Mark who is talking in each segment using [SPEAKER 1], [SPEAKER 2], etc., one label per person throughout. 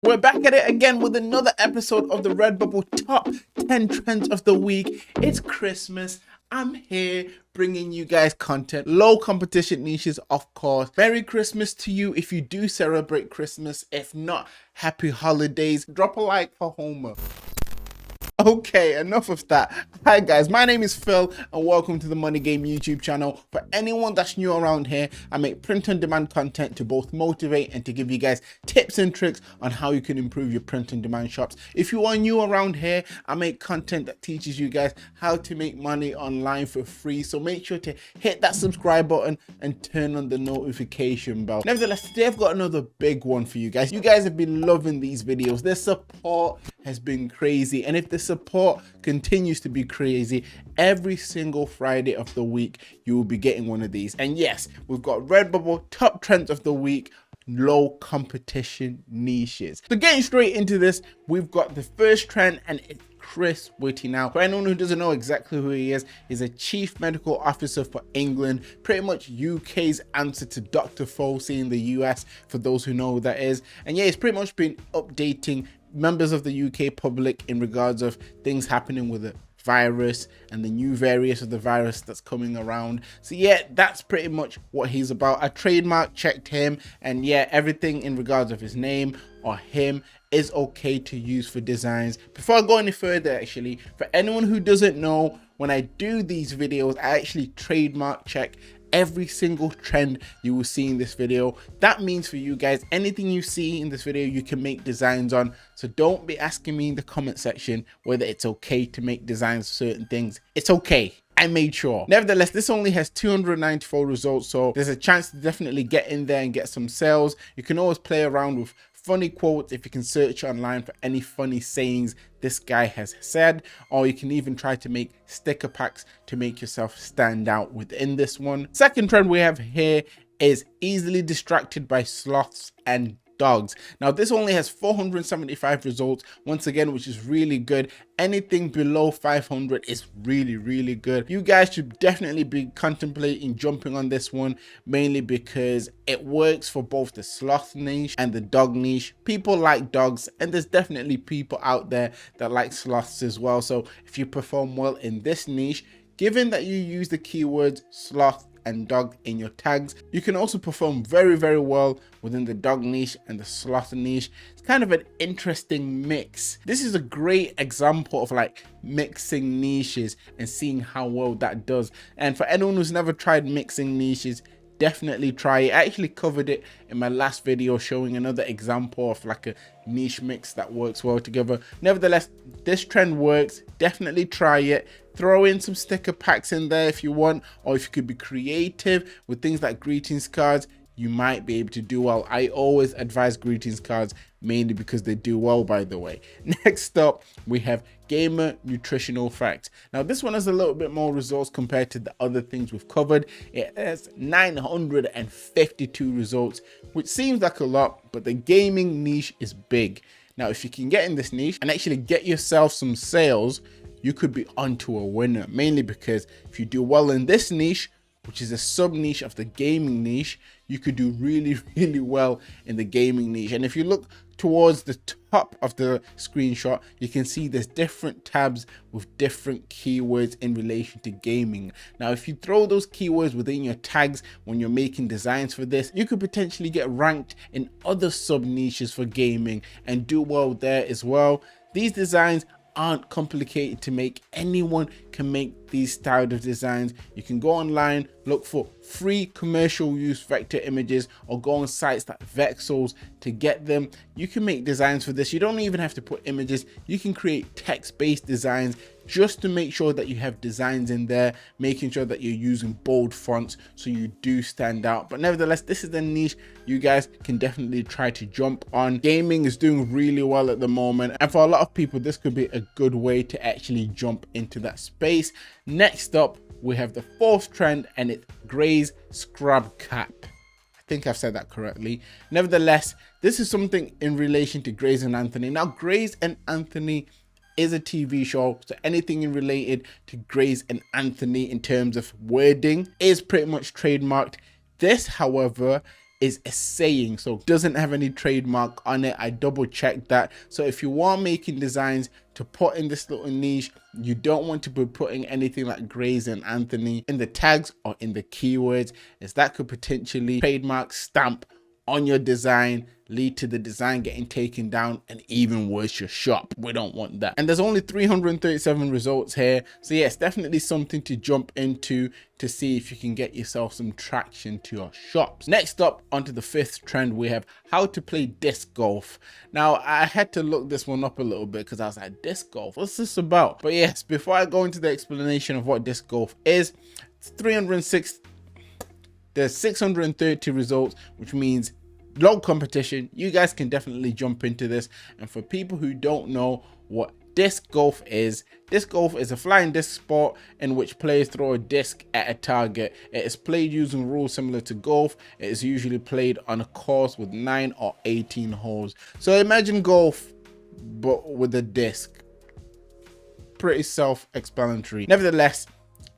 [SPEAKER 1] We're back at it again with another episode of the Redbubble Top 10 Trends of the Week. It's Christmas. I'm here bringing you guys content, low competition niches, of course. Merry Christmas to you if you do celebrate Christmas. If not, happy holidays. Drop a like for Homer. Okay, enough of that. Hi guys, my name is Phil and welcome to the Money Game YouTube channel. For anyone that's new around here, I make print on demand content to both motivate and to give you guys tips and tricks on how you can improve your print on demand shops. If you are new around here, I make content that teaches you guys how to make money online for free. So make sure to hit that subscribe button and turn on the notification bell. Nevertheless, today I've got another big one for you guys. You guys have been loving these videos. The support has been crazy, and if the support continues to be crazy, every single Friday of the week you will be getting one of these. And yes, we've got Redbubble Top Trends of the Week, low competition niches. So getting straight into this, we've got the first trend, and it's Chris Whitty. Now, for anyone who doesn't know exactly who he is, he's a chief medical officer for England, pretty much UK's answer to Dr. Fauci in the US, for those who know who that is. And yeah, he's pretty much been updating members of the UK public in regards of things happening with the virus and the new variants of the virus that's coming around. So yeah, that's pretty much what he's about. I trademark checked him, and yeah, everything in regards of his name or him is okay to use for designs. Before I go any further, actually, for anyone who doesn't know, when I do these videos, I actually trademark check every single trend you will see in this video. That means for you guys, anything you see in this video you can make designs on. So don't be asking me in the comment section whether it's okay to make designs for certain things. It's okay, I made sure. Nevertheless, this only has 294 results, so there's a chance to definitely get in there and get some sales. You can always play around with funny quotes if you can search online for any funny sayings this guy has said, or you can even try to make sticker packs to make yourself stand out within this one. Second trend we have here is easily distracted by sloths and dogs. Now this only has 475 results, once again, which is really good. Anything below 500 is really good. You guys should definitely be contemplating jumping on this one, mainly because it works for both the sloth niche and the dog niche. People like dogs, and there's definitely people out there that like sloths as well. So if you perform well in this niche, given that you use the keywords sloth and dog in your tags, you can also perform very well within the dog niche and the sloth niche. It's kind of an interesting mix. This is a great example of like mixing niches and seeing how well that does. And for anyone who's never tried mixing niches, definitely try it. I actually covered it in my last video showing another example of like a niche mix that works well together. Nevertheless, this trend works. Definitely try it. Throw in some sticker packs in there if you want, or if you could be creative with things like greetings cards, you might be able to do well. I always advise greetings cards, mainly because they do well, by the way. Next up, we have gamer nutritional facts. Now this one has a little bit more results compared to the other things we've covered. It has 952 results, which seems like a lot, but the gaming niche is big. Now if you can get in this niche and actually get yourself some sales, you could be onto a winner, mainly because if you do well in this niche, which is a sub niche of the gaming niche, you could do really well in the gaming niche. And if you look towards the top of the screenshot, you can see there's different tabs with different keywords in relation to gaming. Now if you throw those keywords within your tags when you're making designs for this, you could potentially get ranked in other sub niches for gaming and do well there as well. These designs aren't complicated to make. Anyone can make these style of designs. You can go online, look for free commercial use vector images, or go on sites like Vexels to get them. You can make designs for this. You don't even have to put images. You can create text-based designs just to make sure that you have designs in there, making sure that you're using bold fonts so you do stand out. But nevertheless, this is the niche you guys can definitely try to jump on. Gaming is doing really well at the moment, and for a lot of people this could be a good way to actually jump into that space. Next up, we have the fourth trend, and it's Gray's scrub cap. I think I've said that correctly. Nevertheless, this is something in relation to Grey's and Anthony. Now Grey's and Anthony is a TV show, so anything related to Grey's and Anthony in terms of wording is pretty much trademarked. This, however, is a saying, so doesn't have any trademark on it. I double checked that. So if you are making designs to put in this little niche, you don't want to be putting anything like Grace and Anthony in the tags or in the keywords, as that could potentially trademark stamp on your design, lead to the design getting taken down, and even worse, your shop. We don't want that. And there's only 337 results here, so yeah, it's definitely something to jump into to see if you can get yourself some traction to your shops. Next up, onto the 5th trend, we have how to play disc golf. Now I had to look this one up a little bit because I was like, disc golf, what's this about? But yes, before I go into the explanation of what disc golf is, it's 306. There's 630 results, which means low competition. You guys can definitely jump into this. And for people who don't know what disc golf is a flying disc sport in which players throw a disc at a target. It is played using rules similar to golf. It is usually played on a course with 9 or 18 holes. So imagine golf, but with a disc. Pretty self-explanatory. Nevertheless,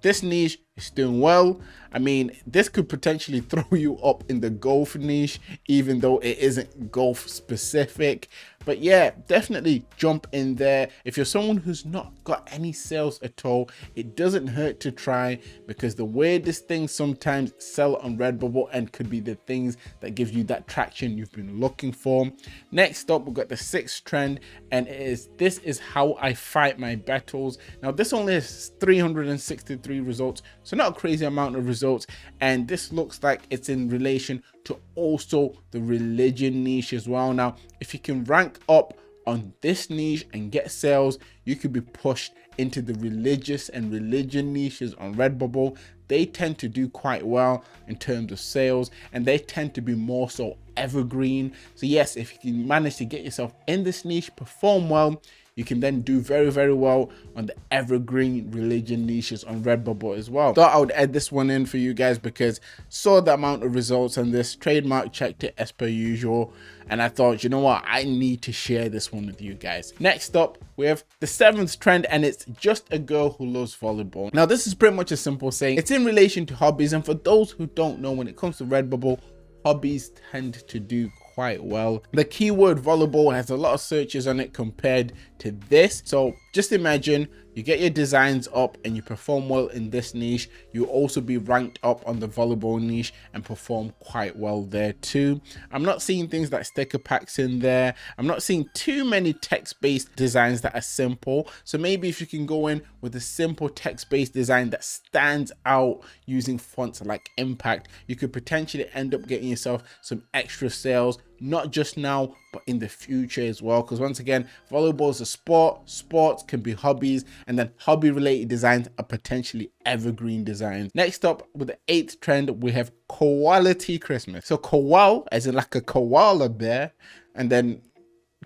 [SPEAKER 1] this niche is doing well. I mean, this could potentially throw you up in the golf niche, even though it isn't golf specific. But yeah, definitely jump in there. If you're someone who's not got any sales at all, it doesn't hurt to try, because the weirdest things sometimes sell on Redbubble and could be the things that give you that traction you've been looking for. Next up, we've got the 6th trend, and this is how I fight my battles. Now this only has 363 results, so not a crazy amount of results, and this looks like it's in relation to also the religion niche as well. Now if you can rank up on this niche and get sales, you could be pushed into the religious and religion niches on Redbubble. They tend to do quite well in terms of sales, and they tend to be more so evergreen. So yes, if you can manage to get yourself in this niche, perform well, you can then do very, very well on the evergreen religion niches on Redbubble as well. Thought I would add this one in for you guys because saw the amount of results on this, trademark checked it as per usual, and I thought, you know what, I need to share this one with you guys. Next up, we have the 7th trend, and it's just a girl who loves volleyball. Now this is pretty much a simple saying. It's in relation to hobbies, and for those who don't know, when it comes to Redbubble, hobbies tend to do quite well. The keyword volleyball has a lot of searches on it compared to this. So just imagine you get your designs up and you perform well in this niche, you'll also be ranked up on the volleyball niche and perform quite well there too. I'm not seeing things like sticker packs in there. I'm not seeing too many text-based designs that are simple. So maybe if you can go in with a simple text-based design that stands out using fonts like Impact, you could potentially end up getting yourself some extra sales, not just now, but in the future as well. Because once again, volleyball is a sport, sports can be hobbies, and then hobby related designs are potentially evergreen designs. Next up, with the 8th trend, we have quality Christmas. So koala, as in like a koala bear, and then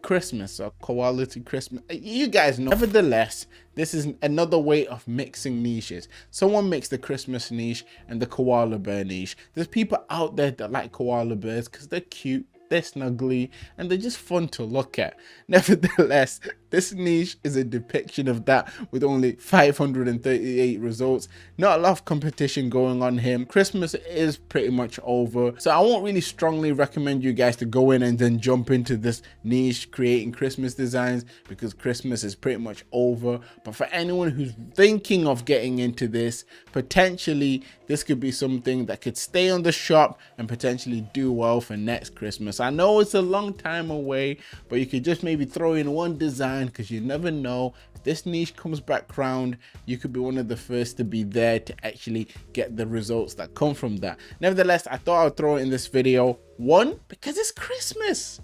[SPEAKER 1] Christmas, or quality Christmas, you guys know. Nevertheless, this is another way of mixing niches. Someone makes the Christmas niche and the koala bear niche. There's people out there that like koala bears because they're cute, they're snuggly, and they're just fun to look at. Nevertheless, this niche is a depiction of that with only 538 results. Not a lot of competition going on here. Christmas is pretty much over, so I won't really strongly recommend you guys to go in and then jump into this niche creating Christmas designs, because Christmas is pretty much over. But for anyone who's thinking of getting into this, potentially this could be something that could stay on the shop and potentially do well for next Christmas. I know it's a long time away, but you could just maybe throw in one design, because you never know, if this niche comes back round, you could be one of the first to be there to actually get the results that come from that. Nevertheless, I thought I'd throw it in this video. One, because it's Christmas.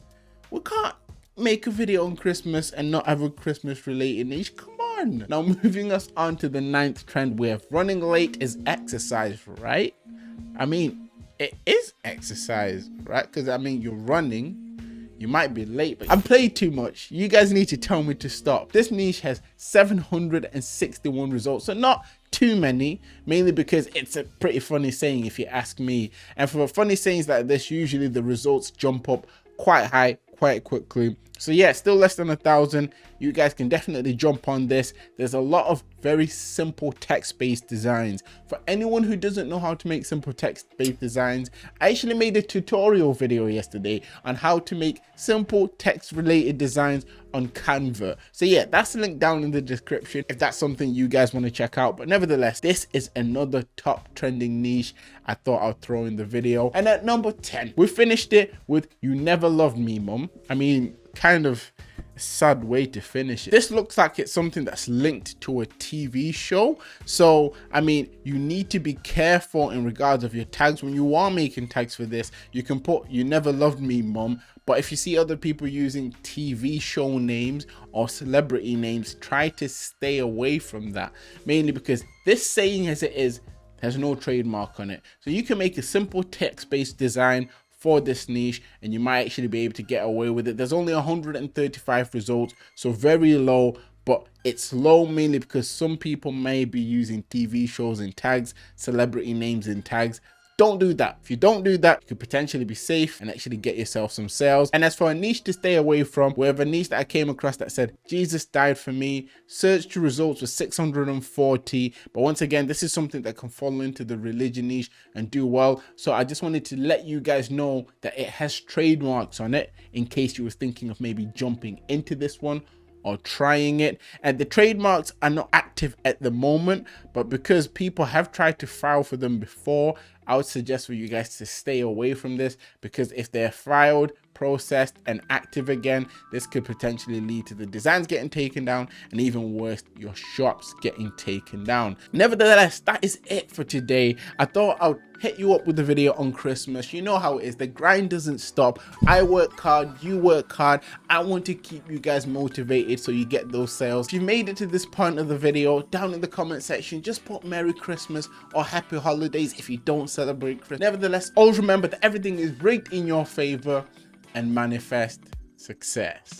[SPEAKER 1] We can't make a video on Christmas and not have a Christmas related niche. Come on. Now moving us on to the 9th trend, we have running late is exercise, right? I mean, it is exercise, right? Because I mean, you're running, you might be late, but I've played too much. You guys need to tell me to stop. This niche has 761 results, so not too many, mainly because it's a pretty funny saying if you ask me. And for funny sayings like this, usually the results jump up quite high quite quickly. So yeah, still less than 1,000. You guys can definitely jump on this. There's a lot of very simple text-based designs. For anyone who doesn't know how to make simple text-based designs, I actually made a tutorial video yesterday on how to make simple text-related designs on Canva. So yeah, that's the link down in the description if that's something you guys want to check out. But nevertheless, this is another top trending niche I thought I'd throw in the video. And at number 10, we finished it with "You Never Loved Me, Mum." I mean, kind of sad way to finish it. This looks like it's something that's linked to a TV show. So I mean, you need to be careful in regards of your tags. When you are making tags for this, you can put "You Never Loved Me, Mum," but if you see other people using TV show names or celebrity names, try to stay away from that, mainly because this saying as it is has no trademark on it. So you can make a simple text-based design for this niche and you might actually be able to get away with it. There's only 135 results, so very low, but it's low mainly because some people may be using TV shows in tags, celebrity names in tags. Don't do that. If you don't do that, you could potentially be safe and actually get yourself some sales. And as for a niche to stay away from, we have a niche that I came across that said "Jesus died for me." Search results was 640. But once again, this is something that can fall into the religion niche and do well. So I just wanted to let you guys know that it has trademarks on it in case you were thinking of maybe jumping into this one or trying it. And the trademarks are not active at the moment, but because people have tried to file for them before, I would suggest for you guys to stay away from this, because if they're filed, processed and active again, this could potentially lead to the designs getting taken down, and even worse, your shops getting taken down. Nevertheless, that is it for today. I thought I would hit you up with the video on Christmas. You know how it is, the grind doesn't stop. I work hard, you work hard. I want to keep you guys motivated so you get those sales. If you made it to this point of the video, down in the comment section, just put "Merry Christmas" or "Happy Holidays" if you don't celebrate Christmas. Nevertheless, always remember that everything is rigged in your favor, and manifest success.